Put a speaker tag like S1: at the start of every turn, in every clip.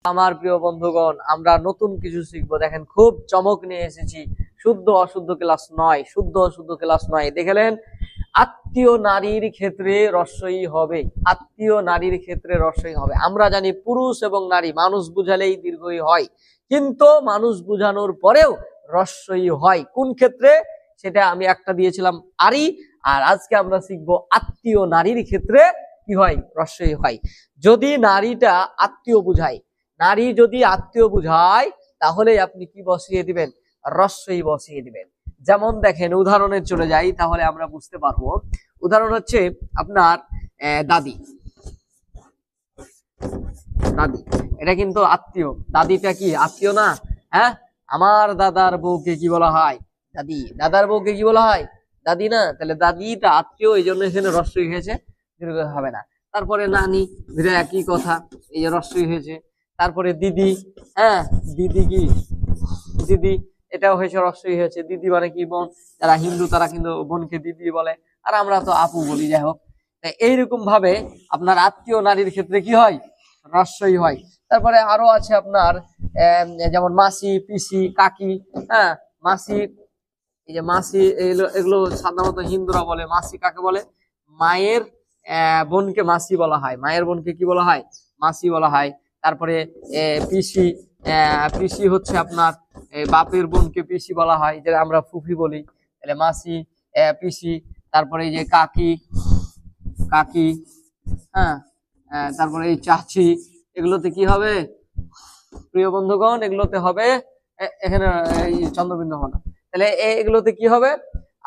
S1: আমার প্রিয় বন্ধুগণ, আমরা নতুন কিছু শিখবো। দেখেন, খুব চমক নিয়ে এসেছি। শুদ্ধ অশুদ্ধ ক্লাস নয়, শুদ্ধ অশুদ্ধ ক্লাস নয়। দেখলেন, আত্মীয় নারীর ক্ষেত্রে রস্বই হবে, আত্মীয় নারীর ক্ষেত্রে রস্বই হবে। আমরা জানি পুরুষ এবং নারী মানুষ বুঝালেই দীর্ঘই হয়, কিন্তু মানুষ বুঝানোর পরেও রস্বই হয় কোন ক্ষেত্রে, সেটা আমি একটা দিয়েছিলাম আরি। আর আজকে আমরা শিখবো আত্মীয় নারীর ক্ষেত্রে কি হয়, রস্বই হয়। যদি নারীটা আত্মীয় বুঝায়, নারী যদি আত্মীয় বুঝায়, তাহলে আপনি কি বসিয়ে দিবেন, রস্বই বসিয়ে দিবেন। যেমন দেখেন, উদাহরণে চলে যাই, তাহলে আমরা বুঝতে পারবো। উদাহরণ হচ্ছে আপনার দাদি। দাদি এটা কিন্তু আত্মীয়। দাদিটা কি আত্মীয় না? হ্যাঁ, আমার দাদার বউকে কি বলা হয়, দাদি। দাদার বউকে কি বলা হয়, দাদি না? তাহলে দাদিটা আত্মীয়, এই জন্য এখানে রস্বই হয়েছে, দীর্ঘ হবে না। তারপরে নানি, একই কথা, এই যে রস্বই হয়েছে। তারপরে দিদি, হ্যাঁ, দিদি কি, দিদি, এটাও হয়েছে, রস্বই হয়েছে। দিদি মানে কি, বোন। যারা হিন্দু তারা কিন্তু বোনকে দিদি বলে, আর আমরা তো আপু বলি। যাই হোক, এইরকম ভাবে আপনার আত্মীয় নারীর ক্ষেত্রে কি হয়, রস্বই হয়। তারপরে আরো আছে আপনার যেমন মাসি, পিসি, কাকি। হ্যাঁ, মাসি, এই যে মাসি, এগুলো সাধারণত হিন্দুরা বলে। মাসি কাকে বলে? মায়ের বোনকে মাসি বলা হয়। মায়ের বোনকে কি বলা হয়, মাসি বলা হয়। তারপরে পিসি, পিসি হচ্ছে আপনার বাপের বোনকে পিসি বলা হয়, যেটা আমরা ফুফি বলি। তাহলে মাসি, পিসি। তারপরে এই যে কাকি, কাকি, হ্যাঁ, তারপরে এই চাচি। এগুলোতে কি হবে প্রিয় বন্ধুগণ, এগুলোতে হবে এখানে এই চন্দ্রবিন্দু হবে না। তাহলে এগুলোতে কি হবে,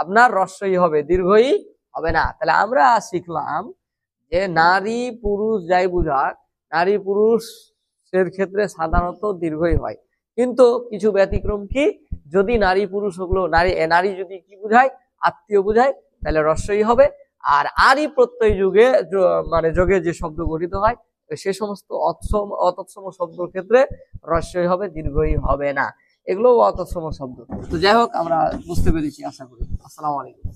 S1: আপনার রস্বই হবে, দীর্ঘই হবে না। তাহলে আমরা শিখলাম যে নারী পুরুষ যাই বুঝাক, নারী পুরুষের ক্ষেত্রে সাধারণত দীর্ঘই হয়, কিন্তু কিছু ব্যতিক্রম কি, যদি নারী পুরুষ ওগুলো নারী নারী যদি কি বুঝায়, আত্মীয় বুঝায়, তাহলে রস্বই হবে। আর আরই প্রত্যয় যুগে মানে যোগে যে শব্দ গঠিত হয়, সে সমস্ত অতৎসম শব্দের ক্ষেত্রে রস্বই হবে, দীর্ঘই হবে না। এগুলো অতৎসম শব্দ। তো যাই হোক, আমরা বুঝতে পেরেছি আশা করি। আসসালামু আলাইকুম।